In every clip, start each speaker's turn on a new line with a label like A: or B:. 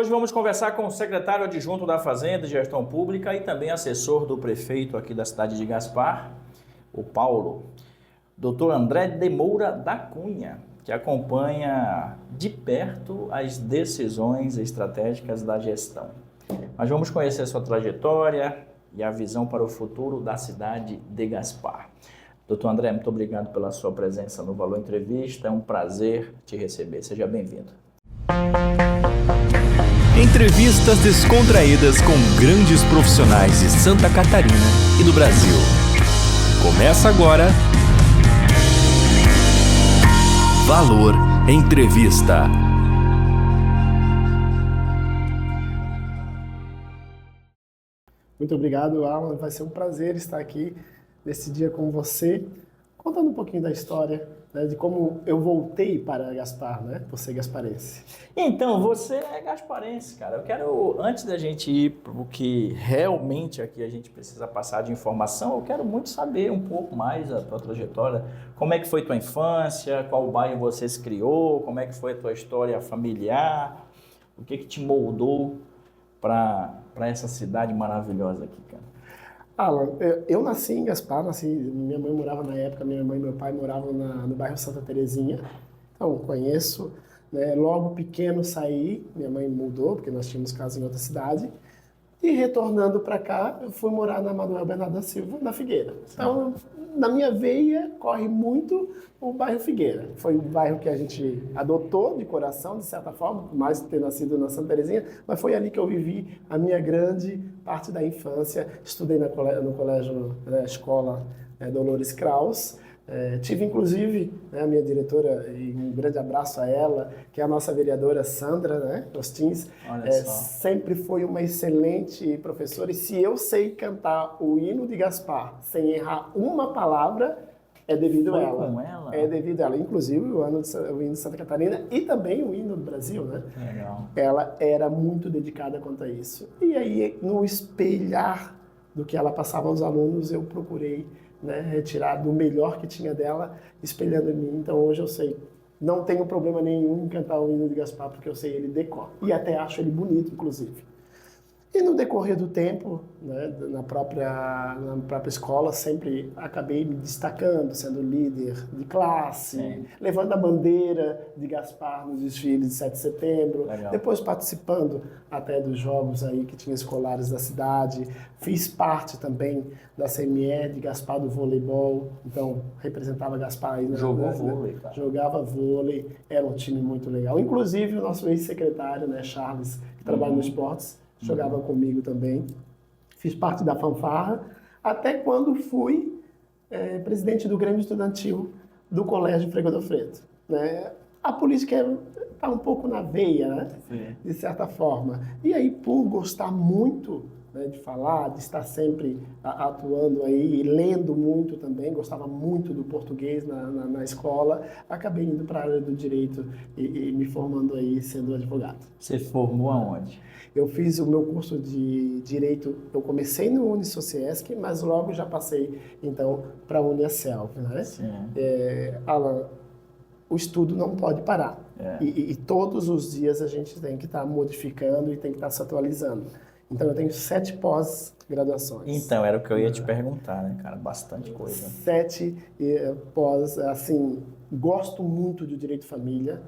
A: Hoje vamos conversar com o secretário adjunto da Fazenda e Gestão Pública e também assessor do prefeito aqui da cidade de Gaspar, o Paulo, Dr. André de Moura da Cunha, que acompanha de perto as decisões estratégicas da gestão. Mas vamos conhecer a sua trajetória e a visão para o futuro da cidade de Gaspar. Doutor André, muito obrigado pela sua presença no Valor Entrevista, é um prazer te receber, seja bem-vindo.
B: Entrevistas descontraídas com grandes profissionais de Santa Catarina e do Brasil. Começa agora Valor Entrevista.
C: Muito obrigado, Alan. Vai ser um prazer estar aqui nesse dia com você, contando um pouquinho da história, né, de como eu voltei para Gaspar, né, por ser gasparense.
A: Então, você é gasparense, cara. Eu quero, antes da gente ir para o que realmente aqui a gente precisa passar de informação, eu quero muito saber um pouco mais da tua trajetória. Como é que foi tua infância? Qual bairro você se criou? Como é que foi a tua história familiar? O que te moldou para essa cidade maravilhosa aqui, cara?
C: Alan, eu nasci em Gaspar, minha mãe morava na época, minha mãe e meu pai moravam no bairro Santa Terezinha, então conheço, né? Logo pequeno saí, minha mãe mudou, porque nós tínhamos casa em outra cidade, e retornando para cá, eu fui morar na Manuel Bernardo da Silva, na Figueira. Então, na minha veia, corre muito o bairro Figueira. Foi um bairro que a gente adotou de coração, de certa forma, por mais ter nascido na Santa Terezinha, mas foi ali que eu vivi a minha grande parte da infância. Estudei no colégio, na escola Dolores Kraus. Tive, inclusive, a minha diretora, e um grande abraço a ela, que é a nossa vereadora Sandra, né, Ostins. Sempre foi uma excelente professora, e se eu sei cantar o hino de Gaspar sem errar uma palavra, é devido a ela.
A: Com ela?
C: É devido a ela. Inclusive o hino de Santa Catarina e também o hino do Brasil, né?
A: Legal.
C: Ela era muito dedicada quanto a isso. E aí, no espelhar do que ela passava aos alunos, eu procurei, né, retirar do melhor que tinha dela, espelhando em mim. Então hoje eu sei, não tenho problema nenhum em cantar o hino de Gaspar, porque eu sei ele de cor. E até acho ele bonito, inclusive. E no decorrer do tempo, né, na própria escola, sempre acabei me destacando, sendo líder de classe, levando a bandeira de Gaspar nos desfiles de 7 de setembro,
A: Legal.
C: Depois participando até dos jogos aí que tinha escolares da cidade. Fiz parte também da CME de Gaspar do voleibol, então representava Gaspar aí.
A: Jogou vôlei, cara.
C: Jogava vôlei, era um time muito legal. Inclusive o nosso ex-secretário, né, Charles, que trabalha no esportes, jogava comigo também. Fiz parte da fanfarra, até quando fui presidente do Grêmio Estudantil do Colégio Frei Godofredo, né? A política está um pouco na veia, né? De certa forma. E aí, por gostar muito, né, de falar, de estar sempre atuando aí, e lendo muito também, gostava muito do português na escola, acabei indo para a área do direito e me formando aí sendo advogado.
A: Você formou aonde?
C: Eu fiz o meu curso de Direito, eu comecei no Unisociesc, mas logo já passei, então, para a Uniaselv, né? Alan, o estudo não pode parar. E todos os dias a gente tem que estar modificando e tem que estar se atualizando. Então, eu tenho 7 pós-graduações.
A: Então, era o que eu ia te perguntar, né, cara? Bastante coisa.
C: 7 pós, assim, gosto muito do direito família,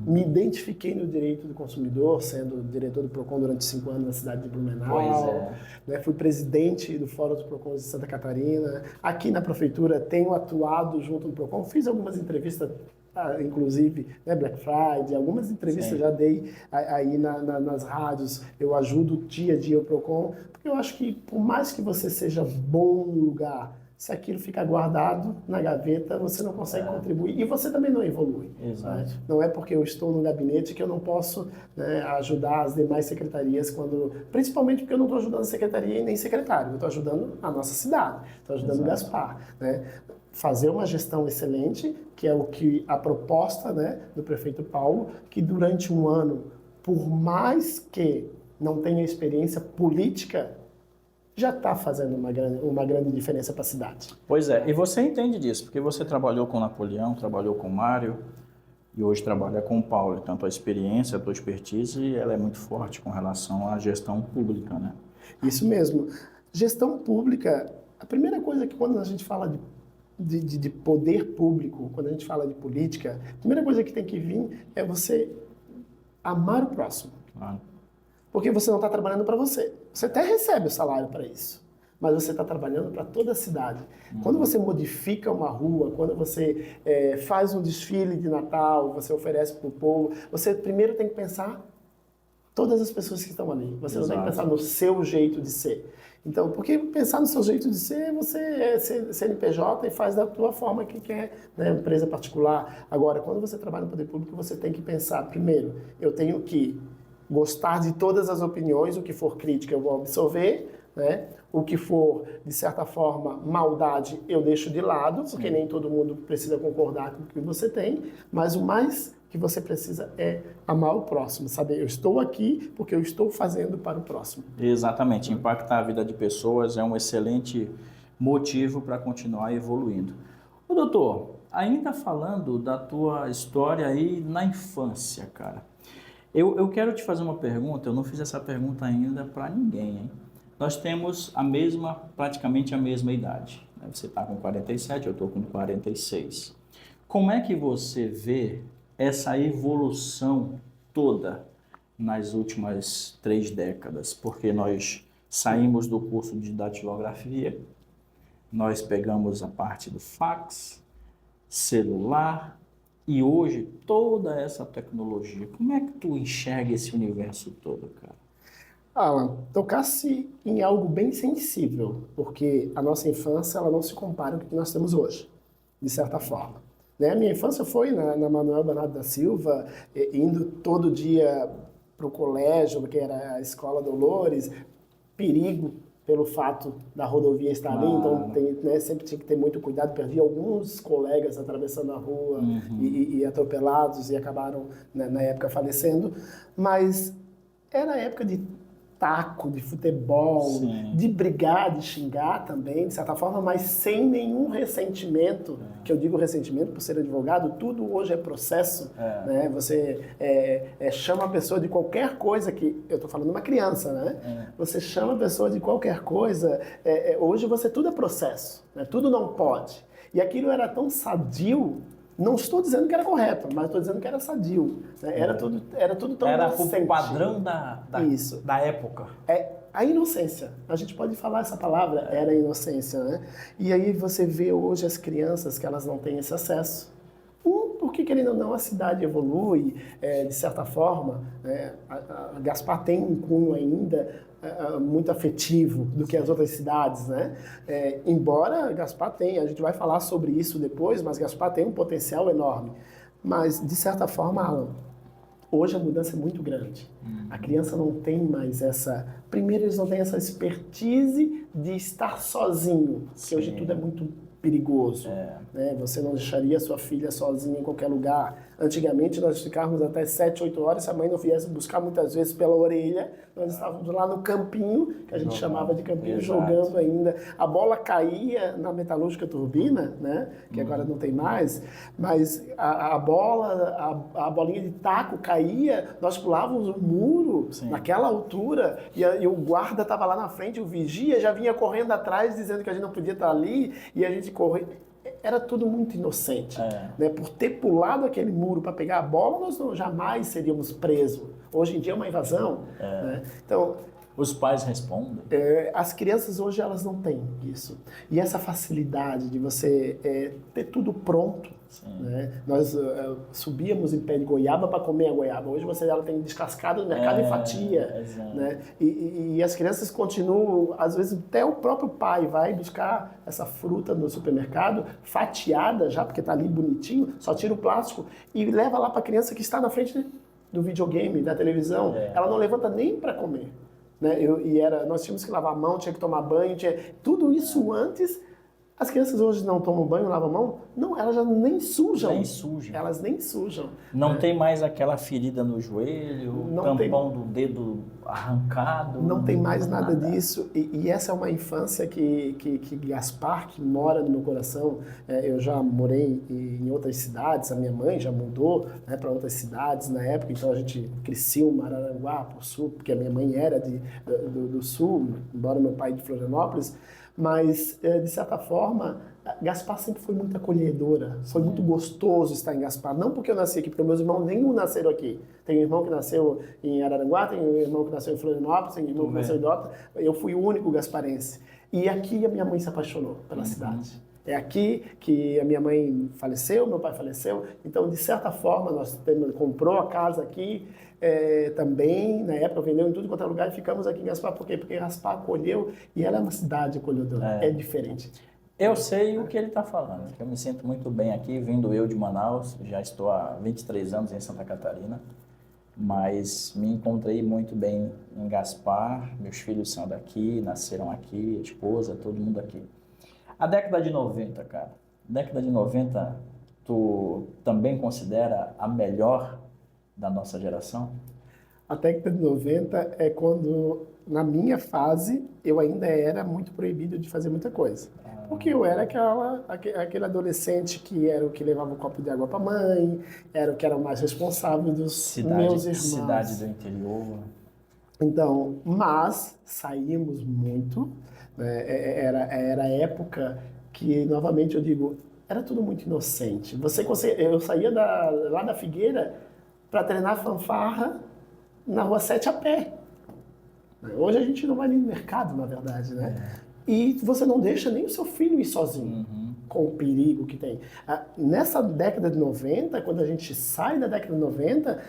C: me identifiquei no direito do consumidor, sendo diretor do PROCON durante 5 anos na cidade de Blumenau. Né, fui presidente do Fórum dos PROCONs de Santa Catarina. Aqui na prefeitura tenho atuado junto no PROCON, fiz algumas entrevistas, inclusive, né, Black Friday, algumas entrevistas já dei aí nas rádios. Eu ajudo dia a dia o PROCON, porque eu acho que por mais que você seja bom no lugar, se aquilo fica guardado na gaveta, você não consegue contribuir e você também não evolui.
A: Exato.
C: Né? Não é porque eu estou no gabinete que eu não posso, né, ajudar as demais secretarias, principalmente porque eu não estou ajudando a secretaria e nem secretário, eu estou ajudando a nossa cidade, estou ajudando o Gaspar. Né? Fazer uma gestão excelente, que é o que a proposta, né, do prefeito Paulo, que durante um ano, por mais que não tenha experiência política, já está fazendo uma grande diferença para a cidade.
A: Pois é, e você entende disso, porque você trabalhou com Napoleão, trabalhou com Mário, e hoje trabalha com o Paulo. Então, a tua experiência, a tua expertise, ela é muito forte com relação à gestão pública, né?
C: Isso mesmo. Gestão pública, a primeira coisa que quando a gente fala de poder público, quando a gente fala de política, a primeira coisa que tem que vir é você amar o próximo.
A: Claro.
C: Porque você não está trabalhando para você. Você até recebe o salário para isso, mas você está trabalhando para toda a cidade. Quando você modifica uma rua, quando você faz um desfile de Natal, você oferece para o povo, você primeiro tem que pensar todas as pessoas que estão ali. Você não tem que pensar no seu jeito de ser. Então, porque pensar no seu jeito de ser, você é CNPJ e faz da tua forma que quer, né, empresa particular. Agora, quando você trabalha no poder público, você tem que pensar, primeiro, eu tenho que gostar de todas as opiniões, o que for crítica eu vou absorver, né? O que for, de certa forma, maldade eu deixo de lado, porque nem todo mundo precisa concordar com o que você tem, mas o mais que você precisa é amar o próximo, saber, eu estou aqui porque eu estou fazendo para o próximo.
A: Exatamente, impactar a vida de pessoas é um excelente motivo para continuar evoluindo. Ô doutor, ainda falando da tua história aí na infância, cara, eu quero te fazer uma pergunta, eu não fiz essa pergunta ainda para ninguém, hein? Nós temos praticamente a mesma idade, né? Você está com 47, eu estou com 46. Como é que você vê essa evolução toda nas últimas 3 décadas? Porque nós saímos do curso de datilografia, nós pegamos a parte do fax, celular, e hoje toda essa tecnologia. Como é que tu enxerga esse universo todo, cara?
C: Alan, tocasse em algo bem sensível, porque a nossa infância ela não se compara com o que nós temos hoje, de certa forma. Né? A minha infância foi na Manuel Bernardo da Silva, indo todo dia para o colégio, que era a Escola Dolores, perigo pelo fato da rodovia estar ali, então sempre tinha que ter muito cuidado, perdi alguns colegas atravessando a rua e atropelados e acabaram, né, na época falecendo, mas era a época de taco, de futebol,
A: Sim.
C: de brigar, de xingar também, de certa forma, mas sem nenhum ressentimento, que eu digo ressentimento por ser advogado, tudo hoje é processo, né? Você chama a pessoa de qualquer coisa que, eu estou falando de uma criança, né? Você chama a pessoa de qualquer coisa, hoje tudo é processo, né? Tudo não pode. E aquilo era tão sadio. Não estou dizendo que era correto, mas estou dizendo que era sadio. Né? Era tudo tão inocente.
A: Era o padrão da época.
C: É a inocência. A gente pode falar essa palavra, era a inocência, né? E aí você vê hoje as crianças que elas não têm esse acesso. Porque, querendo ou não, a cidade evolui, de certa forma. A Gaspar tem um cunho ainda muito afetivo do que as outras cidades, né? Embora Gaspar tenha, a gente vai falar sobre isso depois, mas Gaspar tem um potencial enorme. Mas, de certa forma, Alan, hoje a mudança é muito grande. A criança não tem mais essa... Primeiro, eles não têm essa expertise de estar sozinho, porque hoje tudo é muito perigoso. Né? Você não deixaria sua filha sozinha em qualquer lugar. Antigamente, nós ficávamos até 7, 8 horas, se a mãe não viesse buscar muitas vezes pela orelha, nós estávamos lá no campinho, que a gente chamava de campinho, jogando ainda. A bola caía na metalúrgica turbina, né? Que agora não tem mais, mas a bolinha de taco caía, nós pulávamos o muro naquela altura, e o guarda estava lá na frente, o vigia já vinha correndo atrás, dizendo que a gente não podia estar ali, e a gente corria. Era tudo muito inocente. Né? Por ter pulado aquele muro para pegar a bola, nós jamais seríamos presos. Hoje em dia é uma invasão. Né? Então,
A: os pais respondem.
C: As crianças hoje elas não têm isso. E essa facilidade de você ter tudo pronto. Né? Nós subíamos em pé de goiaba para comer a goiaba. Hoje ela tem descascado no mercado em fatia. Né? E as crianças continuam, às vezes até o próprio pai vai buscar essa fruta no supermercado, fatiada já, porque está ali bonitinho, só tira o plástico e leva lá para a criança que está na frente do videogame, da televisão. Ela não levanta nem para comer. Né? Nós tínhamos que lavar a mão, tinha que tomar banho, tudo isso antes As crianças hoje não tomam banho, lavam a mão? Não, elas já nem sujam.
A: Nem suja.
C: Elas nem sujam.
A: Não tem mais aquela ferida no joelho,
C: Não
A: tampão do dedo arrancado.
C: Não tem mais nada disso. E essa é uma infância que Gaspar, que mora no meu coração. Eu já morei em outras cidades, a minha mãe já mudou, né, para outras cidades na época, então a gente cresceu em Araranguá, pro sul, porque a minha mãe era do sul, embora meu pai de Florianópolis. Mas, de certa forma, Gaspar sempre foi muito acolhedora. Foi muito gostoso estar em Gaspar. Não porque eu nasci aqui, porque meus irmãos nenhum nasceram aqui. Tem um irmão que nasceu em Araranguá, tem um irmão que nasceu em Florianópolis, tem um irmão que nasceu em Dota. Eu fui o único gasparense. E aqui a minha mãe se apaixonou pela cidade. É aqui que a minha mãe faleceu, meu pai faleceu. Então, de certa forma, comprou a casa aqui. Também, na época, vendeu em tudo quanto é lugar e ficamos aqui em Gaspar. Por quê? Porque Gaspar acolheu e ela é uma cidade acolhedora. É diferente.
A: Eu sei o que ele está falando. Eu me sinto muito bem aqui, vindo eu de Manaus. Já estou há 23 anos em Santa Catarina. Mas me encontrei muito bem em Gaspar. Meus filhos são daqui, nasceram aqui, a esposa, todo mundo aqui. A década de 90, cara. Década de 90, tu também considera a melhor da nossa geração?
C: A década de 90 é quando, na minha fase, eu ainda era muito proibido de fazer muita coisa. Porque eu era aquele adolescente que era o que levava um copo de água para a mãe, era o que era o mais responsável dos meus irmãos.
A: Cidade do interior.
C: Então, mas saímos muito. Era a época que, novamente, eu digo, era tudo muito inocente. Eu saía lá da Figueira para treinar fanfarra na Rua 7 a pé. Hoje a gente não vai nem no mercado, na verdade, né? E você não deixa nem o seu filho ir sozinho, com o perigo que tem. Nessa década de 90, quando a gente sai da década de 90,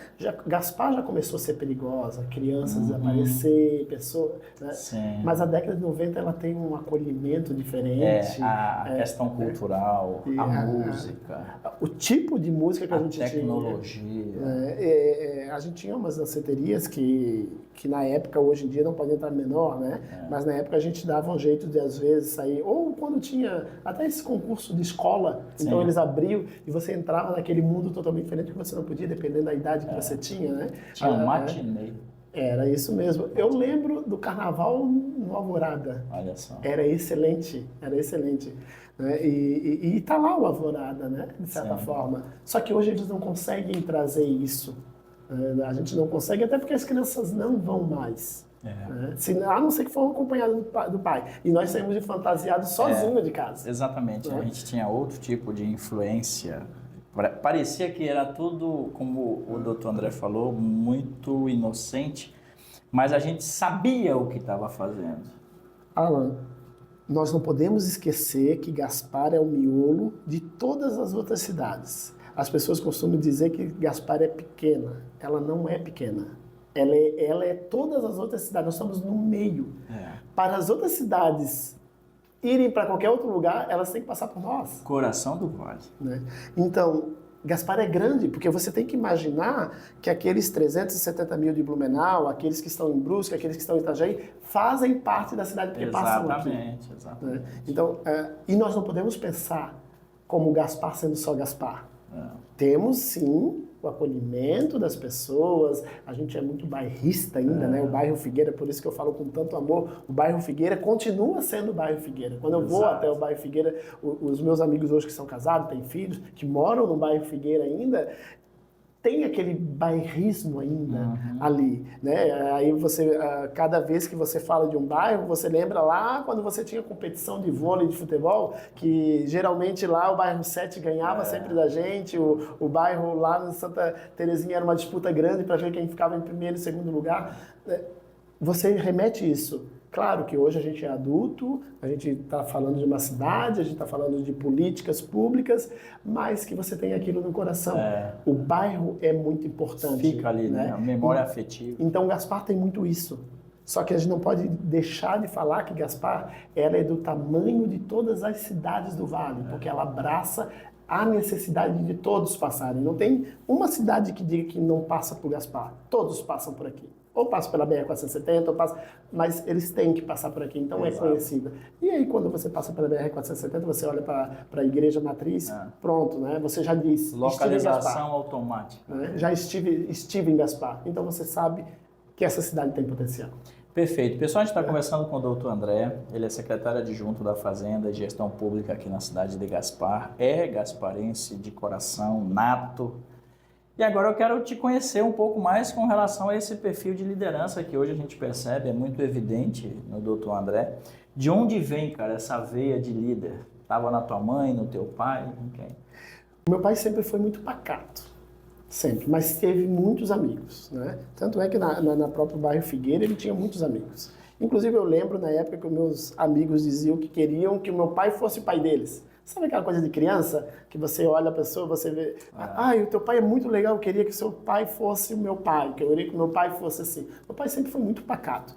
C: Gaspar já começou a ser perigosa, crianças desaparecer, pessoas... Né? Mas a década de 90 ela tem um acolhimento diferente.
A: A questão cultural, a música.
C: O tipo de música que a gente
A: tecnologia.
C: tinha. A gente tinha umas danceterias que na época, hoje em dia, não podem entrar menor, né? Mas na época a gente dava um jeito de, às vezes, sair... Ou quando tinha até esse concurso de escola, então eles abriam e você entrava naquele mundo totalmente diferente que você não podia, dependendo da idade que você tinha, né?
A: Tinha um matinê.
C: Era isso mesmo. Eu lembro do carnaval no Alvorada.
A: Olha só.
C: Era excelente, era excelente. Né? E tá lá o Alvorada, né? De certa forma. Só que hoje eles não conseguem trazer isso. A gente não consegue, até porque as crianças não vão mais. Né? A não ser que foram acompanhados do pai. E nós saímos de fantasiados sozinhos de casa.
A: Exatamente. A gente tinha outro tipo de influência. Parecia que era tudo, como o doutor André falou, muito inocente, mas a gente sabia o que estava fazendo.
C: Alan, nós não podemos esquecer que Gaspar é o miolo de todas as outras cidades. As pessoas costumam dizer que Gaspar é pequena. Ela não é pequena. Ela é todas as outras cidades. Nós estamos no meio. Para as outras cidades irem para qualquer outro lugar, elas têm que passar por nós.
A: Coração do Vale.
C: Né? Então, Gaspar é grande, porque você tem que imaginar que aqueles 370 mil de Blumenau, aqueles que estão em Brusque, aqueles que estão em Itajaí, fazem parte da cidade porque passam aqui.
A: Exatamente.
C: Né? Então, e nós não podemos pensar como Gaspar sendo só Gaspar. Temos, sim, o acolhimento das pessoas, a gente é muito bairrista ainda, né? O bairro Figueira, por isso que eu falo com tanto amor, o bairro Figueira continua sendo o bairro Figueira. Quando eu vou até o bairro Figueira, os meus amigos hoje que são casados, têm filhos, que moram no bairro Figueira ainda, tem aquele bairrismo ainda ali, né? Aí você, cada vez que você fala de um bairro, você lembra lá quando você tinha competição de vôlei, de futebol, que geralmente lá o bairro 7 ganhava sempre da gente, o bairro lá no Santa Terezinha era uma disputa grande para ver quem ficava em primeiro e segundo lugar. Você remete isso. Claro que hoje a gente é adulto, a gente está falando de uma cidade, a gente está falando de políticas públicas, mas que você tem aquilo no coração. O bairro é muito importante.
A: Fica ali, né? A memória afetiva.
C: Então, Gaspar tem muito isso. Só que a gente não pode deixar de falar que Gaspar ela é do tamanho de todas as cidades do Vale, porque ela abraça a necessidade de todos passarem. Não tem uma cidade que diga que não passa por Gaspar. Todos passam por aqui. ou passo pela BR-470, ou passo, mas eles têm que passar por aqui, então
A: Exato.
C: é conhecida. E aí, quando você passa pela BR-470, você olha para a igreja matriz, pronto, né? Você já disse,
A: Localização automática.
C: né? Já estive em Gaspar, então você sabe que essa cidade tem potencial.
A: Perfeito. Pessoal, a gente está conversando com o doutor André, ele é secretário adjunto da Fazenda e Gestão Pública aqui na cidade de Gaspar, é gasparense de coração, nato. E agora eu quero te conhecer um pouco mais com relação a esse perfil de liderança que hoje a gente percebe, é muito evidente no doutor André. De onde vem, cara, essa veia de líder? Estava na tua mãe, no teu pai? Em quem?
C: Meu pai sempre foi muito pacato, sempre, mas teve muitos amigos, né? Tanto é que na própria bairro Figueira ele tinha muitos amigos. Inclusive eu lembro na época que os meus amigos diziam que queriam que o meu pai fosse o pai deles. Sabe aquela coisa de criança? Que você olha a pessoa, você vê... o teu pai é muito legal, eu queria que seu pai fosse o meu pai, que eu queria que o meu pai fosse assim. Meu pai sempre foi muito pacato.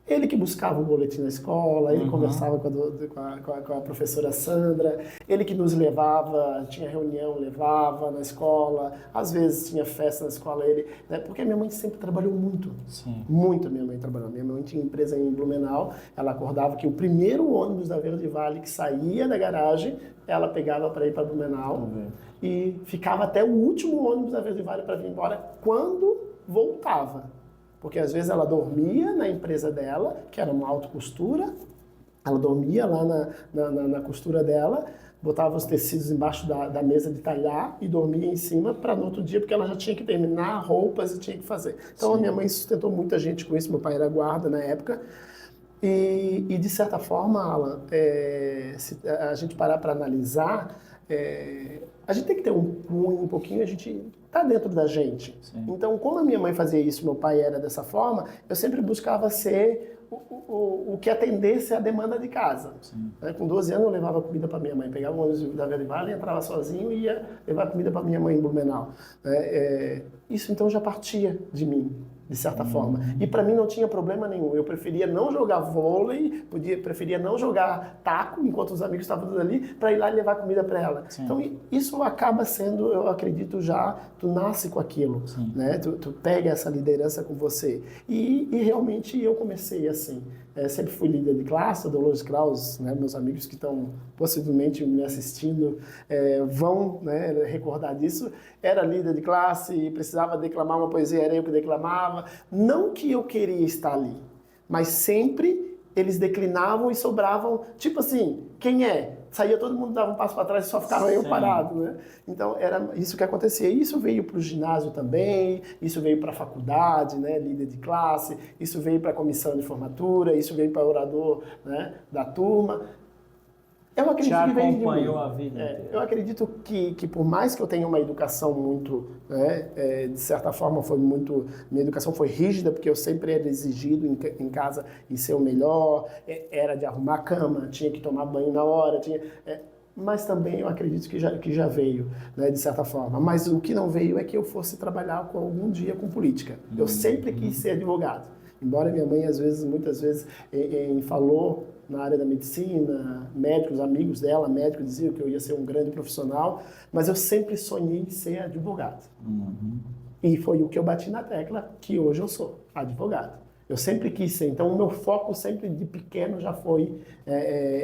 C: Ele que buscava o boletim na escola, ele conversava com a professora Sandra, ele que nos levava, tinha reunião, levava na escola, às vezes tinha festa na escola, ele, né, porque a minha mãe sempre trabalhou muito.
A: Sim.
C: Muito a minha mãe trabalhou. Minha mãe tinha empresa em Blumenau, ela acordava que o primeiro ônibus da Verde Vale que saía da garagem, ela pegava para ir para Blumenau e ficava até o último ônibus da Verde Vale para vir embora quando voltava. Porque às vezes ela dormia na empresa dela, que era uma autocostura, ela dormia lá na costura dela, botava os tecidos embaixo da mesa de talhar e dormia em cima para no outro dia, porque ela já tinha que terminar roupas e tinha que fazer. Então a minha mãe sustentou muita gente com isso, meu pai era guarda na época. E de certa forma, Alan, se a gente parar para analisar, a gente tem que ter um pouquinho, a gente tá dentro da gente.
A: Sim.
C: Então, como a minha mãe fazia isso, meu pai era dessa forma, eu sempre buscava ser o que atendesse à demanda de casa. Com 12 anos eu levava comida para minha mãe, pegava o ônibus da Verde Vale, entrava sozinho e ia levar comida para minha mãe em Blumenau. Isso então já partia de mim, de certa forma. E para mim não tinha problema nenhum. Eu preferia não jogar vôlei, preferia não jogar taco enquanto os amigos estavam ali, para ir lá e levar comida para ela.
A: Sim.
C: Então isso acaba sendo, eu acredito já, tu nasce com aquilo, né? Tu pega essa liderança com você. E realmente eu comecei assim. Sempre fui líder de classe, Dolores Kraus, né? Meus amigos que estão possivelmente me assistindo vão, né, recordar disso. Era líder de classe, precisava declamar uma poesia, era eu que declamava. Não que eu queria estar ali, mas sempre eles declinavam e sobravam, tipo assim, quem é? Saía todo mundo, dava um passo para trás e só ficava eu parado, né? Então era isso que acontecia. Isso veio para o ginásio também, isso veio para a faculdade, né? Líder de classe, isso veio para a comissão de formatura, isso veio para o orador, né, da turma. Eu acredito que veio de mim.
A: Acompanhou a vida inteira.
C: Eu acredito que por mais que eu tenha uma educação muito, né, de certa forma foi muito, minha educação foi rígida, porque eu sempre era exigido em casa em ser o melhor, era de arrumar a cama, tinha que tomar banho na hora, mas também eu acredito que já veio, né, de certa forma. Mas o que não veio é que eu fosse trabalhar algum dia com política. Eu sempre quis ser advogado. Embora minha mãe, muitas vezes, falou na área da medicina, médicos, amigos dela, médicos, diziam que eu ia ser um grande profissional, mas eu sempre sonhei em ser advogado. E foi o que eu bati na tecla, que hoje eu sou advogado. Eu sempre quis ser, então o meu foco sempre de pequeno já foi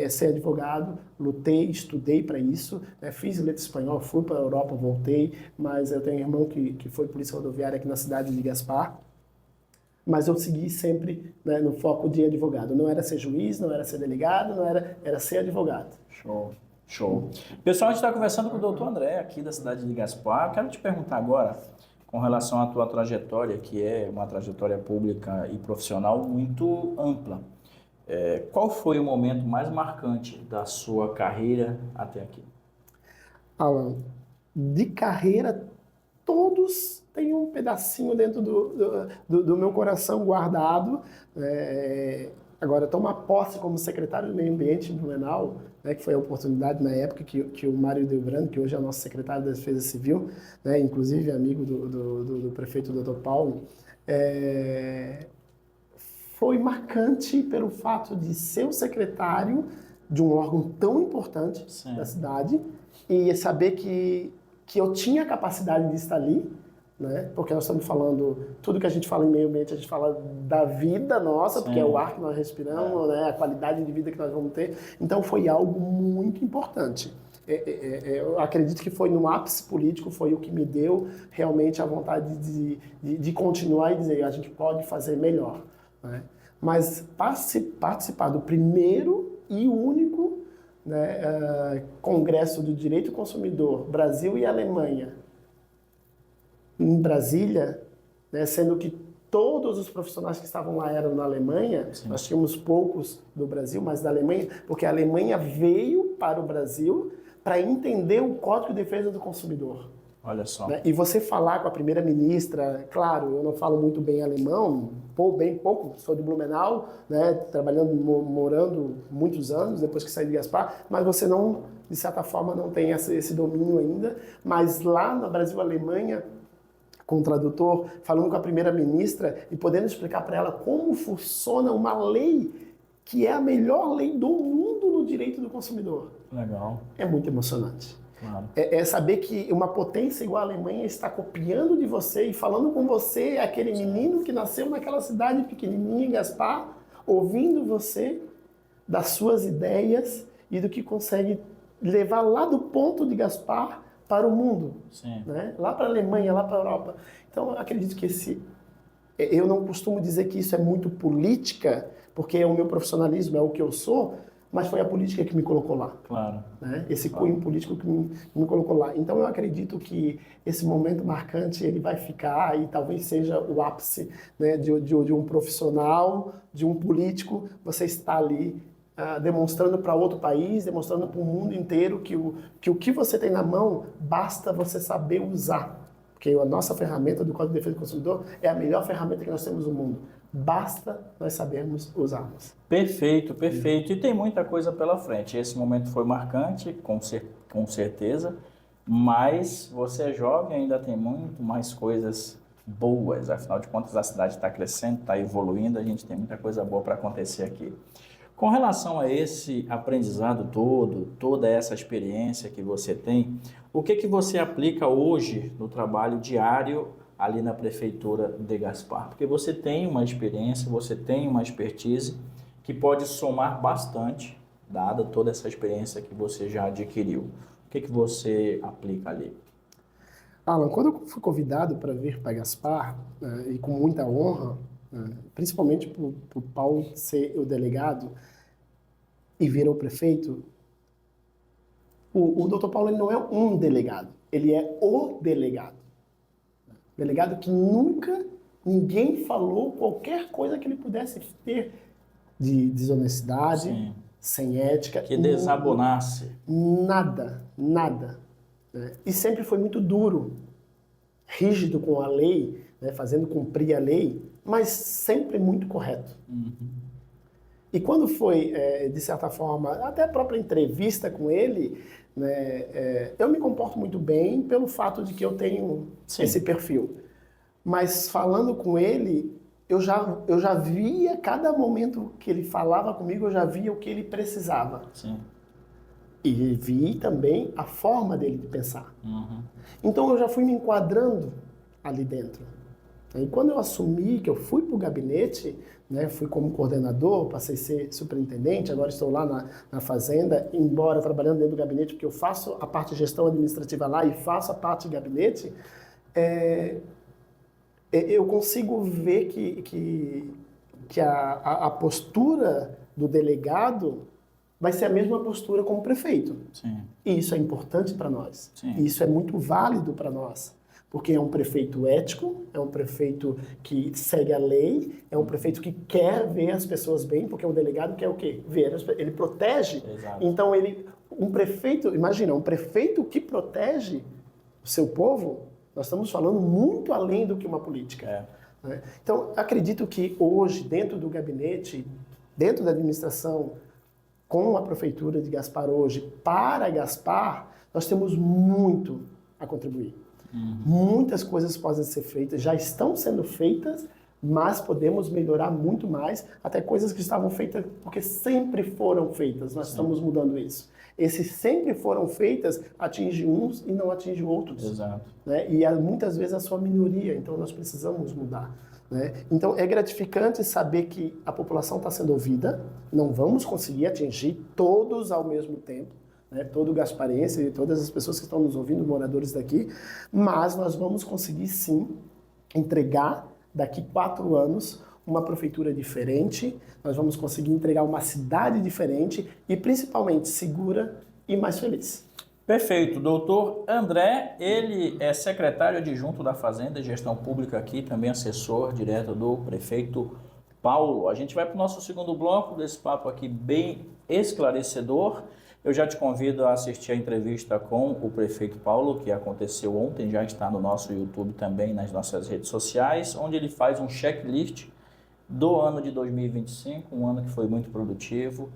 C: ser advogado, lutei, estudei para isso, fiz letra espanhol, fui para a Europa, voltei, mas eu tenho um irmão que foi polícia rodoviária aqui na cidade de Gaspar, mas eu segui sempre, né, no foco de advogado. Não era ser juiz, não era ser delegado, era ser advogado.
A: Show. Pessoal, a gente está conversando com o doutor André, aqui da cidade de Gaspar. Eu quero te perguntar agora, com relação à tua trajetória, que é uma trajetória pública e profissional muito ampla. Qual foi o momento mais marcante da sua carreira até aqui?
C: Alan, de carreira, todos têm um pedacinho dentro do meu coração guardado. Agora, tomar posse como secretário do Meio Ambiente em Blumenau, né, que foi a oportunidade na época que o Mário Delbrando, que hoje é o nosso secretário da Defesa Civil, né, inclusive amigo do prefeito Dr. Paulo, foi marcante pelo fato de ser o secretário de um órgão tão importante da cidade e saber que eu tinha a capacidade de estar ali, né? Porque nós estamos falando, tudo que a gente fala em meio ambiente, a gente fala da vida nossa,
A: Sim.
C: porque é o ar que nós respiramos, né? A qualidade de vida que nós vamos ter. Então foi algo muito importante. Eu acredito que foi no ápice político, foi o que me deu realmente a vontade de continuar e dizer, a gente pode fazer melhor, né? Mas participar do primeiro e único, né, Congresso do Direito do Consumidor, Brasil e Alemanha, em Brasília, né, sendo que todos os profissionais que estavam lá eram da Alemanha, sim, nós tínhamos poucos do Brasil, mas da Alemanha, porque a Alemanha veio para o Brasil para entender o Código de Defesa do Consumidor.
A: Olha só.
C: Né? E você falar com a primeira-ministra, claro, eu não falo muito bem alemão, bem pouco, sou de Blumenau, né, trabalhando, morando muitos anos depois que saí de Gaspar, mas você não, de certa forma, não tem esse domínio ainda. Mas lá no Brasil-Alemanha, com o tradutor, falando com a primeira-ministra e podendo explicar para ela como funciona uma lei que é a melhor lei do mundo no direito do consumidor.
A: Legal.
C: É muito emocionante.
A: Claro.
C: É saber que uma potência igual a Alemanha está copiando de você e falando com você, aquele menino que nasceu naquela cidade pequenininha, Gaspar, ouvindo você, das suas ideias e do que consegue levar lá do ponto de Gaspar para o mundo, né? Lá para a Alemanha, lá para a Europa. Então, eu acredito que eu não costumo dizer que isso é muito política, porque é o meu profissionalismo, é o que eu sou, mas foi a política que me colocou lá.
A: Claro.
C: Né? Esse cunho político que me colocou lá. Então eu acredito que esse momento marcante ele vai ficar e talvez seja o ápice, né, de um profissional, de um político, você está ali demonstrando para outro país, demonstrando para o mundo inteiro que o que você tem na mão basta você saber usar. Porque a nossa ferramenta do Código de Defesa do Consumidor é a melhor ferramenta que nós temos no mundo. Basta nós sabermos usarmos.
A: Perfeito, perfeito. E tem muita coisa pela frente. Esse momento foi marcante, com certeza, mas você é jovem, ainda tem muito mais coisas boas. Afinal de contas, a cidade está crescendo, está evoluindo, a gente tem muita coisa boa para acontecer aqui. Com relação a esse aprendizado todo, toda essa experiência que você tem, o que você aplica hoje no trabalho diário ali na Prefeitura de Gaspar? Porque você tem uma experiência, você tem uma expertise que pode somar bastante, dada toda essa experiência que você já adquiriu. O que você aplica ali?
C: Alan, quando eu fui convidado para vir para Gaspar, e com muita honra, principalmente para o Paulo ser o delegado e vir o prefeito, o doutor Paulo ele não é um delegado, ele é o delegado. Delegado que nunca ninguém falou qualquer coisa que ele pudesse ter de desonestidade, sim, sem ética.
A: Que desabonasse.
C: Nada, nada. Né? E sempre foi muito duro, rígido com a lei, né? Fazendo cumprir a lei, mas sempre muito correto. Uhum. E quando foi, de certa forma, até a própria entrevista com ele, né, eu me comporto muito bem pelo fato de que eu tenho, sim, esse perfil. Mas falando com ele, eu já via, cada momento que ele falava comigo, eu já via o que ele precisava.
A: Sim.
C: E vi também a forma dele de pensar.
A: Uhum.
C: Então eu já fui me enquadrando ali dentro. E quando eu assumi que eu fui para o gabinete, né, fui como coordenador, passei a ser superintendente, agora estou lá na fazenda, embora trabalhando dentro do gabinete, porque eu faço a parte de gestão administrativa lá e faço a parte de gabinete, eu consigo ver que a postura do delegado vai ser a mesma postura como prefeito.
A: Sim.
C: E isso é importante para nós.
A: Sim.
C: E isso é muito válido para nós. Porque é um prefeito ético, é um prefeito que segue a lei, é um prefeito que quer ver as pessoas bem, porque o delegado quer o quê? Ele protege.
A: Exato.
C: Então, imagina, um prefeito que protege o seu povo, nós estamos falando muito além do que uma política. Né? Então, acredito que hoje, dentro do gabinete, dentro da administração, com a Prefeitura de Gaspar hoje, para Gaspar, nós temos muito a contribuir. Uhum. Muitas coisas podem ser feitas, já estão sendo feitas, mas podemos melhorar muito mais, até coisas que estavam feitas, porque sempre foram feitas, nós estamos mudando isso. Esses sempre foram feitas, atinge uns e não atinge outros.
A: Exato.
C: Né? E muitas vezes a sua minoria, então nós precisamos mudar. Né? Então é gratificante saber que a população está sendo ouvida, não vamos conseguir atingir todos ao mesmo tempo, né? Todo o gasparense e todas as pessoas que estão nos ouvindo, moradores daqui, mas nós vamos conseguir sim entregar daqui 4 anos uma prefeitura diferente, nós vamos conseguir entregar uma cidade diferente e principalmente segura e mais feliz.
A: Perfeito. Doutor André, ele é secretário adjunto da Fazenda e Gestão Pública aqui, também assessor direto do prefeito Paulo. A gente vai para o nosso segundo bloco desse papo aqui bem esclarecedor. Eu já te convido a assistir a entrevista com o prefeito Paulo, que aconteceu ontem, já está no nosso YouTube também, nas nossas redes sociais, onde ele faz um checklist do ano de 2025, um ano que foi muito produtivo,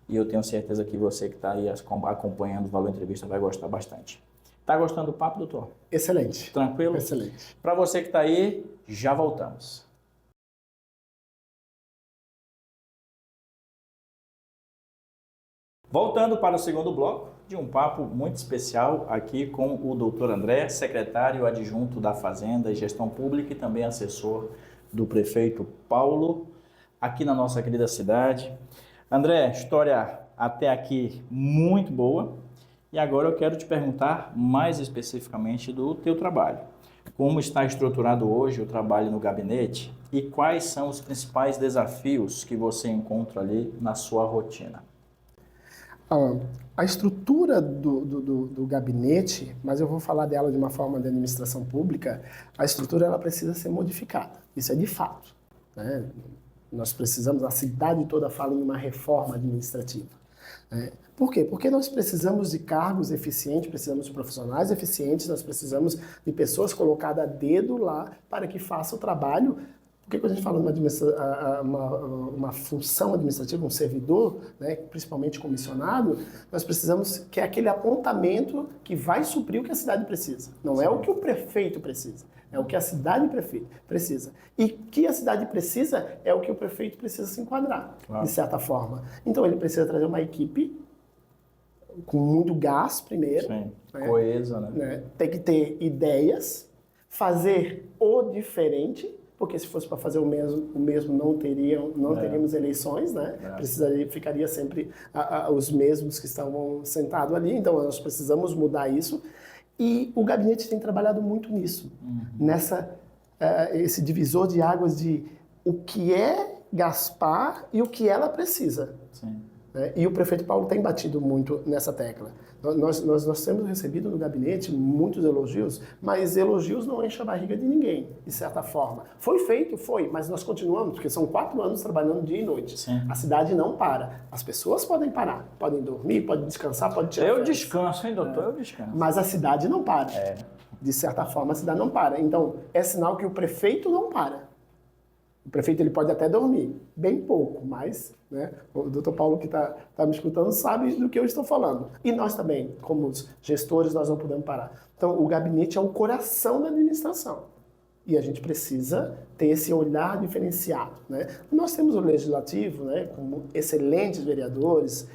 A: e eu tenho certeza que você que está aí acompanhando o Valor Entrevista vai gostar bastante. Está gostando do papo, doutor?
C: Excelente.
A: Tranquilo?
C: Excelente.
A: Para você que está aí, já voltamos. Voltando para o segundo bloco de um papo muito especial aqui com o doutor André, secretário adjunto da Fazenda e Gestão Pública e também assessor do prefeito Paulo, aqui na nossa querida cidade. André, história até aqui muito boa, e agora eu quero te perguntar mais especificamente do teu trabalho. Como está estruturado hoje o trabalho no gabinete e quais são os principais desafios que você encontra ali na sua rotina?
C: A estrutura do gabinete, mas eu vou falar dela de uma forma de administração pública, a estrutura ela precisa ser modificada, isso é de fato. Né? Nós precisamos, a cidade toda fala em uma reforma administrativa. Né? Por quê? Porque nós precisamos de cargos eficientes, precisamos de profissionais eficientes, nós precisamos de pessoas colocadas a dedo lá para que façam o trabalho. Porque quando a gente fala de uma função administrativa, um servidor, né, principalmente comissionado, nós precisamos que é aquele apontamento que vai suprir o que a cidade precisa. Não é o que o prefeito precisa, é o que a cidade precisa. E o que a cidade precisa é o que o prefeito precisa se enquadrar, claro, de certa forma. Então ele precisa trazer uma equipe com muito gás primeiro. Sim,
A: né? Coesa, né?
C: Tem que ter ideias, fazer o diferente, porque se fosse para fazer o mesmo não teríamos eleições, né? Ficaria sempre os mesmos que estavam sentados ali, então nós precisamos mudar isso. E o gabinete tem trabalhado muito nisso, esse divisor de águas de o que é Gaspar e o que ela precisa. Sim. Né? E o prefeito Paulo tem batido muito nessa tecla. Nós temos recebido no gabinete muitos elogios, mas elogios não enchem a barriga de ninguém, de certa forma. Foi feito, mas nós continuamos, porque são 4 anos trabalhando dia e noite. Sim. A cidade não para. As pessoas podem parar, podem dormir, podem descansar, podem tirar férias.
A: Descanso, hein, doutor? Eu descanso.
C: Mas a cidade não para. De certa forma, a cidade não para. Então, é sinal que o prefeito não para. O prefeito ele pode até dormir, bem pouco, mas né, o doutor Paulo que está me escutando sabe do que eu estou falando. E nós também, como gestores, nós não podemos parar. Então, o gabinete é o coração da administração. E a gente precisa ter esse olhar diferenciado. Né? Nós temos o legislativo, né, com excelentes vereadores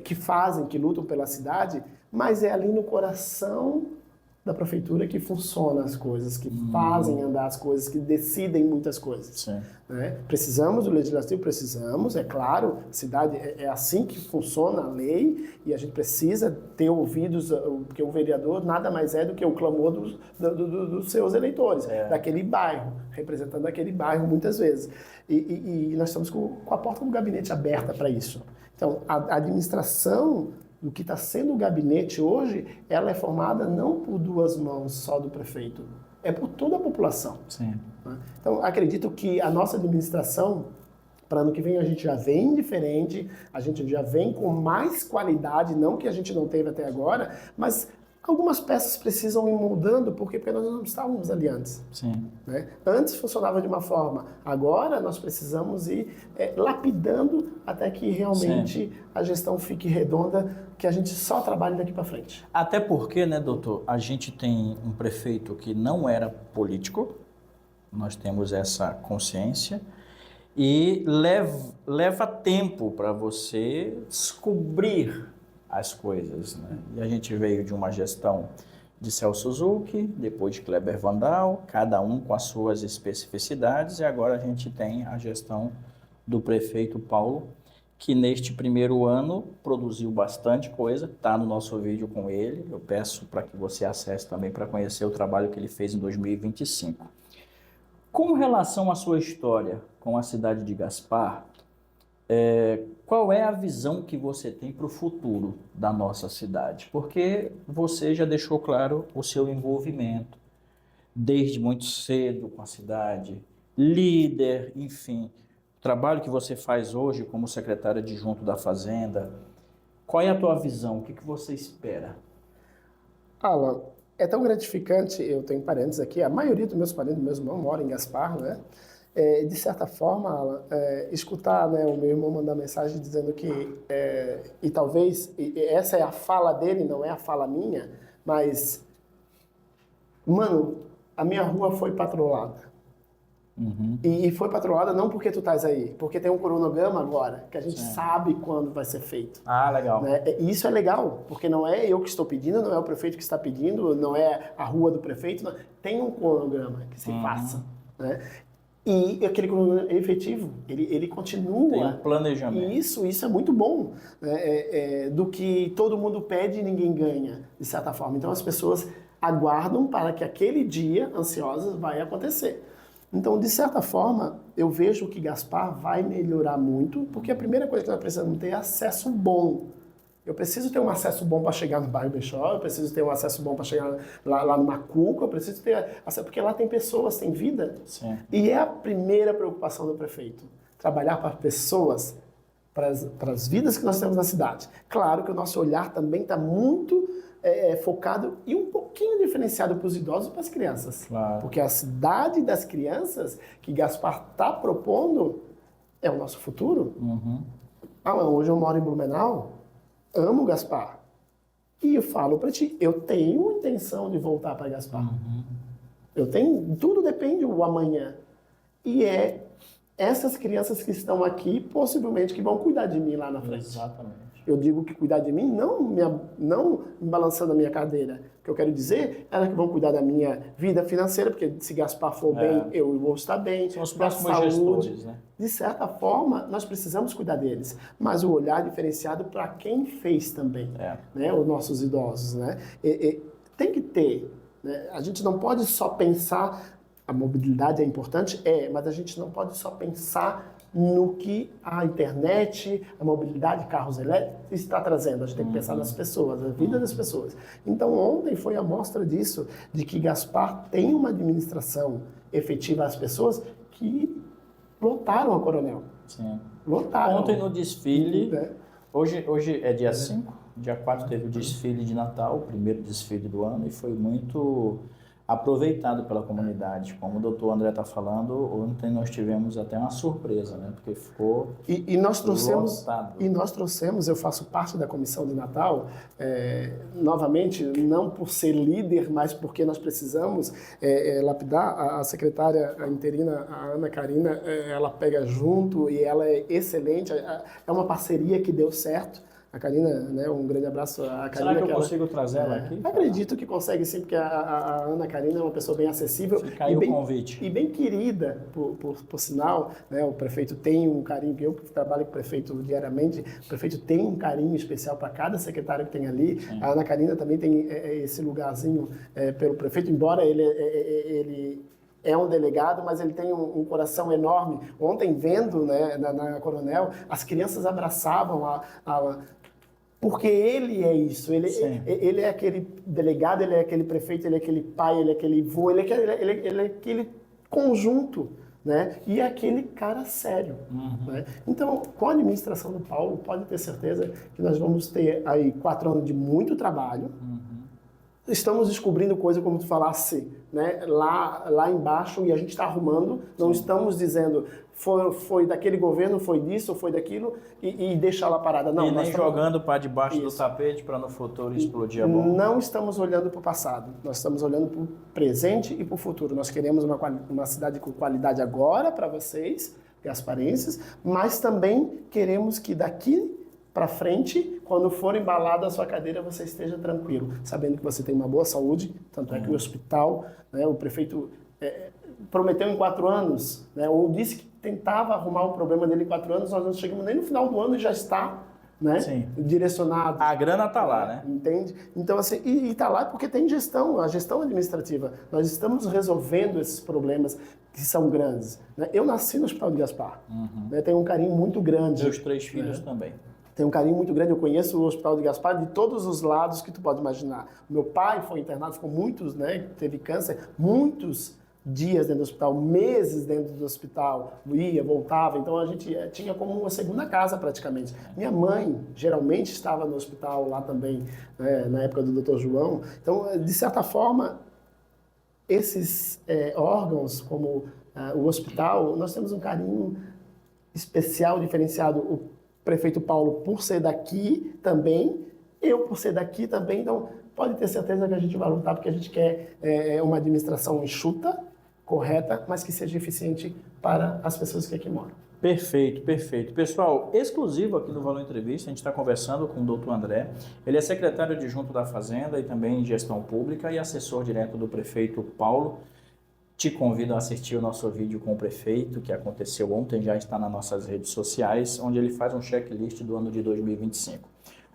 C: que lutam pela cidade, mas é ali no coração da prefeitura que funcionam as coisas, que fazem andar as coisas, que decidem muitas coisas. Né? Precisamos do legislativo, é claro, a cidade é assim que funciona a lei e a gente precisa ter ouvidos, porque o vereador nada mais é do que o clamor dos seus eleitores, daquele bairro, representando aquele bairro muitas vezes. E nós estamos com a porta do gabinete aberta para isso. Então, a administração do que está sendo o gabinete hoje, ela é formada não por 2 mãos só do prefeito, é por toda a população. Sim. Então, acredito que a nossa administração, para ano que vem, a gente já vem diferente, a gente já vem com mais qualidade, não que a gente não teve até agora, mas algumas peças precisam ir mudando, porque nós não estávamos ali antes. Sim. Né? Antes funcionava de uma forma, agora nós precisamos ir lapidando até que realmente a gestão fique redonda, que a gente só trabalhe daqui para frente.
A: Até porque, né, doutor, a gente tem um prefeito que não era político, nós temos essa consciência e leva tempo para você descobrir as coisas, né? E a gente veio de uma gestão de Celso Zucchi, depois de Kleber Vandal, cada um com as suas especificidades, e agora a gente tem a gestão do prefeito Paulo, que neste primeiro ano produziu bastante coisa, está no nosso vídeo com ele, eu peço para que você acesse também para conhecer o trabalho que ele fez em 2025. Com relação à sua história com a cidade de Gaspar, qual é a visão que você tem para o futuro da nossa cidade? Porque você já deixou claro o seu envolvimento desde muito cedo com a cidade, líder, enfim, o trabalho que você faz hoje como secretária adjunto da Fazenda. Qual é a tua visão? O que você espera?
C: Alan, é tão gratificante, eu tenho parentes aqui, a maioria dos meus parentes, meus irmãos moram em Gaspar, né? De certa forma, Alan, escutar, né, o meu irmão mandar mensagem dizendo que, e talvez, essa é a fala dele, não é a fala minha, mas, mano, a minha rua foi patrolada.
A: Uhum.
C: E foi patrolada não porque tu estás aí, porque tem um cronograma agora, que a gente sabe quando vai ser feito.
A: Ah, legal.
C: Né? E isso é legal, porque não é eu que estou pedindo, não é o prefeito que está pedindo, não é a rua do prefeito, não. Tem um cronograma que se faça. Né? E aquele cronograma efetivo, ele continua.
A: Tem um planejamento.
C: E isso é muito bom, né? Do que todo mundo pede e ninguém ganha, de certa forma. Então as pessoas aguardam para que aquele dia, ansiosas, vai acontecer. Então, de certa forma, eu vejo que Gaspar vai melhorar muito, porque a primeira coisa que nós precisamos ter é acesso bom. Eu preciso ter um acesso bom para chegar no bairro Bechó, eu preciso ter um acesso bom para chegar lá no Macuco, eu preciso ter acesso, porque lá tem pessoas, tem vida.
A: Sim.
C: E é a primeira preocupação do prefeito, trabalhar para pessoas, para as vidas que nós temos na cidade. Claro que o nosso olhar também está muito focado e um pouquinho diferenciado para os idosos e para as crianças.
A: Claro.
C: Porque a cidade das crianças que Gaspar está propondo é o nosso futuro.
A: Uhum.
C: Hoje eu moro em Blumenau, amo Gaspar. E eu falo para ti, eu tenho intenção de voltar para Gaspar.
A: Uhum.
C: Eu tenho, tudo depende do amanhã. E essas crianças que estão aqui, possivelmente, que vão cuidar de mim lá na frente.
A: Exatamente.
C: Eu digo que cuidar de mim, não me balançando a minha cadeira. O que eu quero dizer, elas que vão cuidar da minha vida financeira, porque se Gaspar for bem, eu vou estar bem.
A: São os
C: da
A: próximos
C: saúde.
A: gestores, né?
C: De certa forma, nós precisamos cuidar deles. Mas o olhar diferenciado para quem fez também, né? Os nossos idosos, né? Tem que ter, né? A gente não pode só pensar, a mobilidade é importante, mas a gente não pode só pensar no que a internet, a mobilidade, carros elétricos está trazendo. A gente tem que pensar nas pessoas, na vida das pessoas. Então, ontem foi a mostra disso, de que Gaspar tem uma administração efetiva às pessoas que lotaram a Coronel.
A: Sim.
C: Lotaram.
A: Ontem no desfile, hoje é dia 5, dia 4 teve o desfile de Natal, o primeiro desfile do ano, e foi muito aproveitado pela comunidade. Como o doutor André está falando, ontem nós tivemos até uma surpresa, né? Porque ficou
C: e nós trouxemos
A: lotado.
C: E nós trouxemos, eu faço parte da comissão de Natal, novamente, não por ser líder, mas porque nós precisamos lapidar. A secretária interina, a Ana Karina, ela pega junto e ela é excelente. É uma parceria que deu certo. A Karina, né, um grande abraço à Karina.
A: Será que eu consigo trazer ela aqui?
C: Acredito que consegue sim, porque a Ana Karina é uma pessoa bem acessível.
A: Fica aí o convite.
C: E bem querida, por sinal, né, o prefeito tem um carinho, eu que trabalho com o prefeito diariamente, o prefeito tem um carinho especial para cada secretário que tem ali. Sim. A Ana Karina também tem esse lugarzinho pelo prefeito, embora ele é um delegado, mas ele tem um coração enorme. Ontem, vendo, né, na Coronel, as crianças abraçavam porque ele é isso, ele é aquele delegado, ele é aquele prefeito, ele é aquele pai, ele é aquele vô, ele é aquele conjunto, né? E é aquele cara sério.
A: Uhum.
C: Né? Então, com a administração do Paulo, pode ter certeza que nós vamos ter aí 4 anos de muito trabalho.
A: Uhum.
C: Estamos descobrindo coisa, como tu falasse, né, lá embaixo, e a gente está arrumando. Não estamos dizendo, foi daquele governo, foi disso, foi daquilo, e deixa ela parada. Não,
A: e nem
C: estamos
A: jogando para debaixo do
C: Isso.
A: tapete para no futuro explodir a bomba.
C: Não estamos olhando para o passado, nós estamos olhando para o presente e para o futuro. Nós queremos uma cidade com qualidade agora para vocês, gasparenses, mas também queremos que daqui para frente, quando for embalado a sua cadeira, você esteja tranquilo, sabendo que você tem uma boa saúde, tanto é que o hospital, né, o prefeito prometeu em 4 anos, né, ou disse que tentava arrumar o problema dele em 4 anos, nós não chegamos nem no final do ano e já está, né, direcionado.
A: A grana está lá, né?
C: Entende? Então, assim, e está lá porque tem gestão, a gestão administrativa. Nós estamos resolvendo esses problemas que são grandes. Né? Eu nasci no Hospital de Gaspar, né, tenho um carinho muito grande.
A: Meus 3 filhos também.
C: Tenho um carinho muito grande, eu conheço o Hospital de Gaspar de todos os lados que tu pode imaginar. Meu pai foi internado, ficou muitos, né, teve câncer, muitos dias dentro do hospital, meses dentro do hospital, ia, voltava, então a gente tinha como uma segunda casa praticamente. Minha mãe geralmente estava no hospital lá também, né, na época do Dr. João, então de certa forma esses órgãos como o hospital, nós temos um carinho especial, diferenciado. O prefeito Paulo por ser daqui também, eu por ser daqui também, então pode ter certeza que a gente vai lutar porque a gente quer uma administração enxuta, correta, mas que seja eficiente para as pessoas que aqui moram.
A: Perfeito, perfeito. Pessoal, exclusivo aqui do Valor Entrevista, a gente está conversando com o doutor André. Ele é secretário adjunto da Fazenda e também em Gestão Pública e assessor direto do prefeito Paulo. Te convido a assistir o nosso vídeo com o prefeito, que aconteceu ontem, já está nas nossas redes sociais, onde ele faz um checklist do ano de 2025.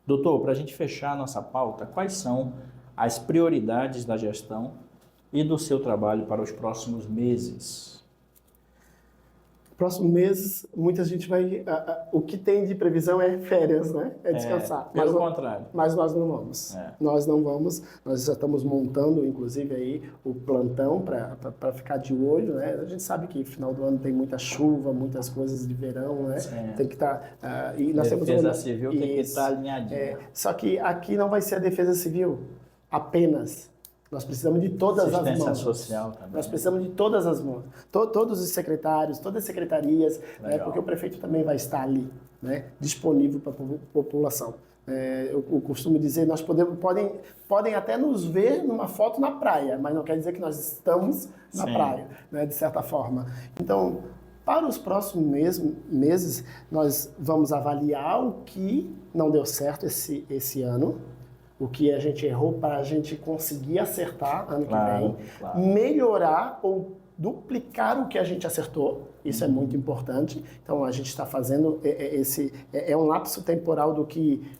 A: Doutor, para a gente fechar a nossa pauta, quais são as prioridades da gestão e do seu trabalho para os próximos meses?
C: Próximo mês, muita gente vai... o que tem de previsão é férias, né? É descansar.
A: Pelo contrário.
C: Mas nós não vamos. Nós não vamos. Nós já estamos montando, inclusive, aí o plantão para ficar de olho, né? A gente sabe que final do ano tem muita chuva, muitas coisas de verão, né? Tem que estar... e nós temos
A: Defesa Civil tem que estar alinhadinha.
C: Só que aqui não vai ser a Defesa Civil apenas. Nós precisamos de todas as mãos.
A: Assistência social também.
C: Nós precisamos de todas as mãos. Todos os secretários, todas as secretarias, né, porque o prefeito também vai estar ali, né, disponível para a população. Eu costumo dizer, nós podem até nos ver numa foto na praia, mas não quer dizer que nós estamos na praia, né, de certa forma. Então, para os próximos meses, nós vamos avaliar o que não deu certo esse ano, o que a gente errou para a gente conseguir acertar ano que vem, melhorar ou duplicar o que a gente acertou, isso é muito importante. Então a gente está fazendo um lapso temporal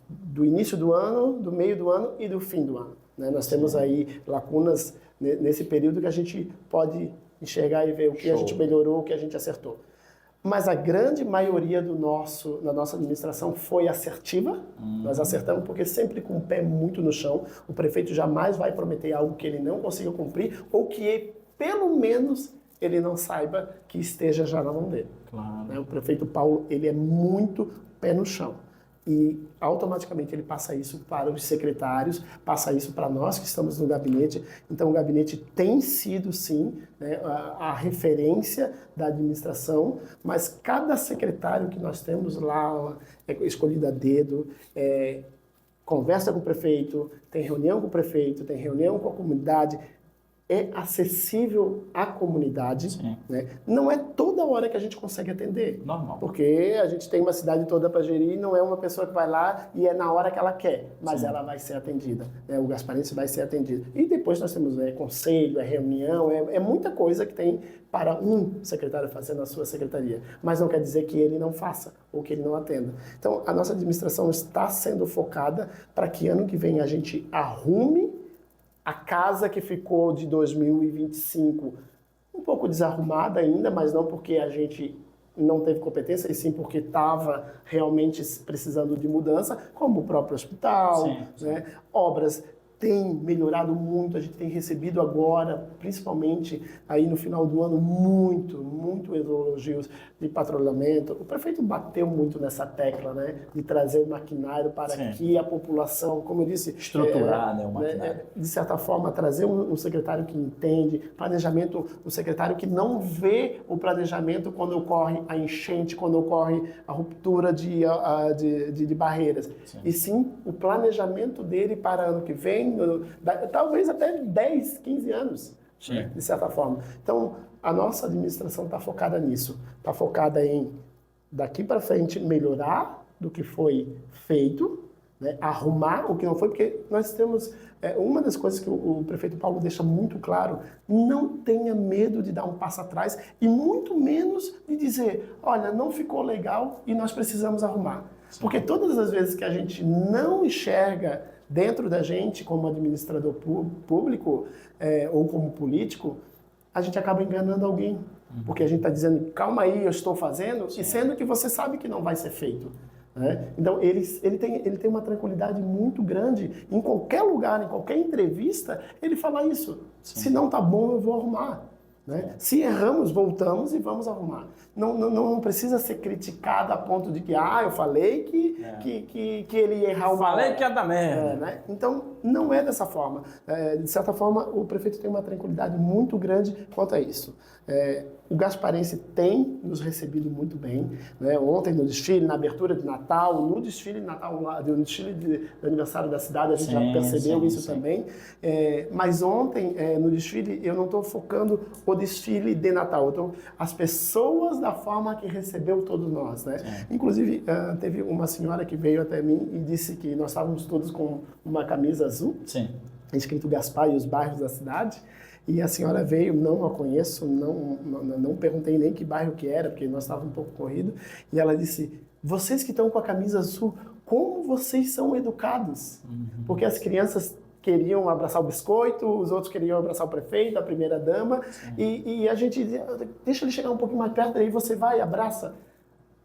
C: do início do ano, do meio do ano e do fim do ano. Né? Nós temos aí lacunas nesse período que a gente pode enxergar e ver o que a gente melhorou, o que a gente acertou. Mas a grande maioria da nossa administração foi assertiva. Nós acertamos porque sempre com o pé muito no chão. O prefeito jamais vai prometer algo que ele não consiga cumprir ou que, pelo menos, ele não saiba que esteja já na mão dele. Claro. O prefeito Paulo, ele é muito pé no chão. E automaticamente ele passa isso para os secretários, passa isso para nós que estamos no gabinete. Então o gabinete tem sido, sim, né, a referência da administração, mas cada secretário que nós temos lá é escolhido a dedo, conversa com o prefeito, tem reunião com o prefeito, tem reunião com a comunidade, é acessível à comunidade, né? Não é toda hora que a gente consegue atender. Normal. Porque a gente tem uma cidade toda para gerir, não é uma pessoa que vai lá e é na hora que ela quer, mas ela vai ser atendida. Né? O gasparense vai ser atendido. E depois nós temos conselho, reunião, é muita coisa que tem para um secretário fazer na sua secretaria. Mas não quer dizer que ele não faça ou que ele não atenda. Então, a nossa administração está sendo focada para que ano que vem a gente arrume a casa que ficou de 2025 um pouco desarrumada ainda, mas não porque a gente não teve competência, e sim porque estava realmente precisando de mudança, como o próprio hospital, né? Obras tem melhorado muito, a gente tem recebido agora, principalmente aí no final do ano, muito elogios de patrulhamento. O prefeito bateu muito nessa tecla, né, de trazer o maquinário para que a população, como eu disse...
A: Estruturar, né, o maquinário.
C: De certa forma, trazer um secretário que entende, planejamento, um secretário que não vê o planejamento quando ocorre a enchente, quando ocorre a ruptura de barreiras. Sim. E sim o planejamento dele para ano que vem, talvez até 10, 15 anos, né, de certa forma. Então, a nossa administração está focada nisso, está focada em, daqui para frente, melhorar do que foi feito, né, arrumar o que não foi, porque nós temos, uma das coisas que o prefeito Paulo deixa muito claro, não tenha medo de dar um passo atrás e muito menos de dizer, olha, não ficou legal e nós precisamos arrumar. Sim. Porque todas as vezes que a gente não enxerga dentro da gente como administrador público ou como político, a gente acaba enganando alguém. Porque a gente está dizendo, calma aí, eu estou fazendo, e sendo que você sabe que não vai ser feito. Né? Então, ele tem uma tranquilidade muito grande. Em qualquer lugar, em qualquer entrevista, ele fala isso. Sim. Se não está bom, eu vou arrumar. Né? Se erramos, voltamos e vamos arrumar. Não precisa ser criticado a ponto de que, eu falei que ele ia errar uma
A: Falei que ia dar merda.
C: Né? Então, não é dessa forma. De certa forma, o prefeito tem uma tranquilidade muito grande quanto a isso. O Gasparense tem nos recebido muito bem. Né? Ontem, no desfile, na abertura de Natal, no desfile de Natal, no desfile de aniversário da cidade, a gente já percebeu isso também. Mas ontem, no desfile, eu não estou focando o desfile de Natal. Então, as pessoas da forma que recebeu todos nós. Né? Inclusive, teve uma senhora que veio até mim e disse que nós estávamos todos com uma camisa azul, escrito Gaspar e os bairros da cidade. E a senhora veio, não a conheço, não perguntei nem que bairro que era, porque nós estávamos um pouco corridos. E ela disse, vocês que estão com a camisa azul, como vocês são educados? Porque as crianças queriam abraçar o biscoito, os outros queriam abraçar o prefeito, a primeira-dama. E a gente, deixa ele chegar um pouquinho mais perto, aí você vai e abraça.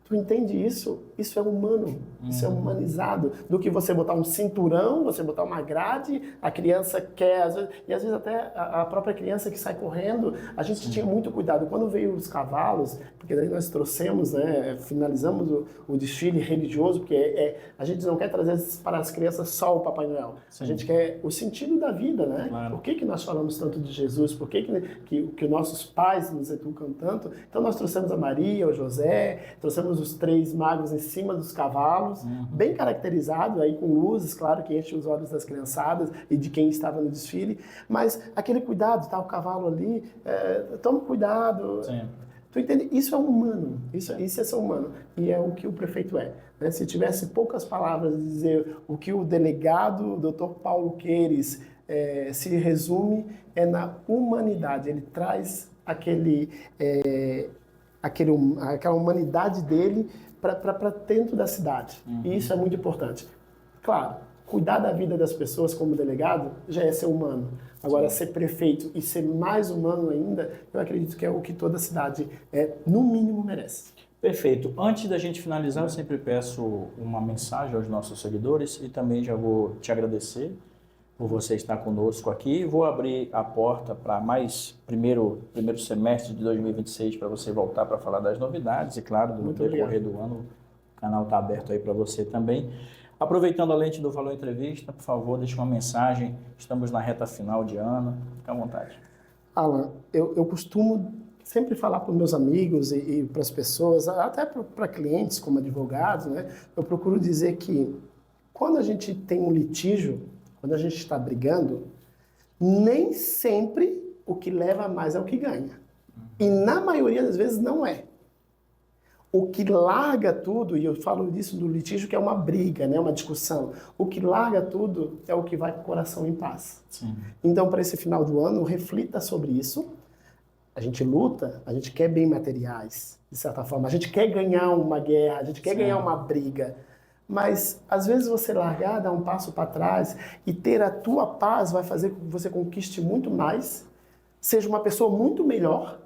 C: Tu entende isso? Isso é humano, isso é humanizado. Do que você botar um cinturão, você botar uma grade, a criança quer, às vezes, e às vezes até a própria criança que sai correndo, a gente tinha muito cuidado. Quando veio os cavalos, porque daí nós trouxemos, né, finalizamos o desfile religioso, porque a gente não quer trazer para as crianças só o Papai Noel. A gente quer o sentido da vida, né? Claro. Por que nós falamos tanto de Jesus? Por que nossos pais nos educam tanto? Então nós trouxemos a Maria, o José, trouxemos os 3 magos em cima dos cavalos, bem caracterizado, aí com luzes, claro, que enche os olhos das criançadas e de quem estava no desfile, mas aquele cuidado, tá o cavalo ali, toma cuidado. Sim. Tu entende? Isso é humano, isso é ser humano, e é o que o prefeito é. Né? Se tivesse poucas palavras de dizer o que o delegado, o Dr. Paulo Queires, se resume, é na humanidade. Ele traz aquela humanidade dele para dentro da cidade. E isso é muito importante. Claro, cuidar da vida das pessoas como delegado já é ser humano. Agora, ser prefeito e ser mais humano ainda, eu acredito que é o que toda cidade, no mínimo, merece.
A: Perfeito. Antes da gente finalizar, eu sempre peço uma mensagem aos nossos seguidores e também já vou te agradecer por você estar conosco aqui. Vou abrir a porta para mais primeiro semestre de 2026 para você voltar para falar das novidades e, claro, no decorrer do ano, o canal está aberto aí para você também. Aproveitando a lente do Valor Entrevista, por favor, deixe uma mensagem. Estamos na reta final de ano. Fique à vontade.
C: Alan, eu costumo sempre falar para os meus amigos e para as pessoas, até para clientes como advogados, né? Eu procuro dizer que quando a gente tem um litígio, quando a gente está brigando, nem sempre o que leva mais é o que ganha. E na maioria das vezes não é. O que larga tudo, e eu falo disso do litígio, que é uma briga, né, uma discussão, o que larga tudo é o que vai com o coração em paz. Sim. Então, para esse final do ano, reflita sobre isso. A gente luta, a gente quer bem materiais, de certa forma. A gente quer ganhar uma guerra, a gente quer ganhar uma briga. Mas, às vezes, você largar, dar um passo para trás e ter a tua paz vai fazer com que você conquiste muito mais, seja uma pessoa muito melhor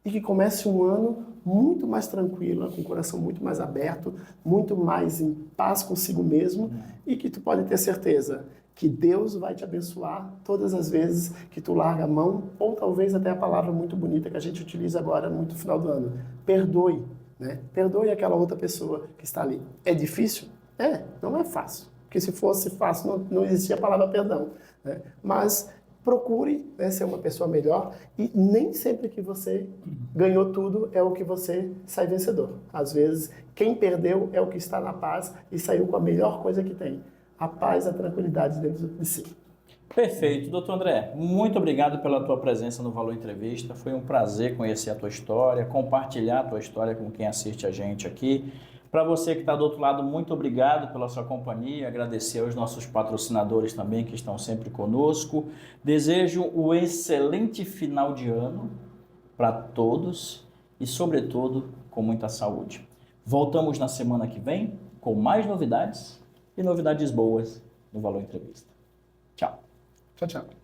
C: e que comece um ano muito mais tranquila, com o coração muito mais aberto, muito mais em paz consigo mesmo e que tu pode ter certeza que Deus vai te abençoar todas as vezes que tu larga a mão, ou talvez até a palavra muito bonita que a gente utiliza agora no final do ano. Perdoe, né? Perdoe aquela outra pessoa que está ali. É difícil? Não é fácil. Porque se fosse fácil, não existia a palavra perdão, né? Mas procure, né, ser uma pessoa melhor, e nem sempre que você ganhou tudo é o que você sai vencedor. Às vezes, quem perdeu é o que está na paz e saiu com a melhor coisa que tem. A paz, a tranquilidade dentro de si.
A: Perfeito. Doutor André, muito obrigado pela tua presença no Valor Entrevista. Foi um prazer conhecer a tua história, compartilhar a tua história com quem assiste a gente aqui. Para você que está do outro lado, muito obrigado pela sua companhia. Agradecer aos nossos patrocinadores também que estão sempre conosco. Desejo um excelente final de ano para todos e, sobretudo, com muita saúde. Voltamos na semana que vem com mais novidades e novidades boas no Valor Entrevista. Tchau.
C: Tchau, tchau.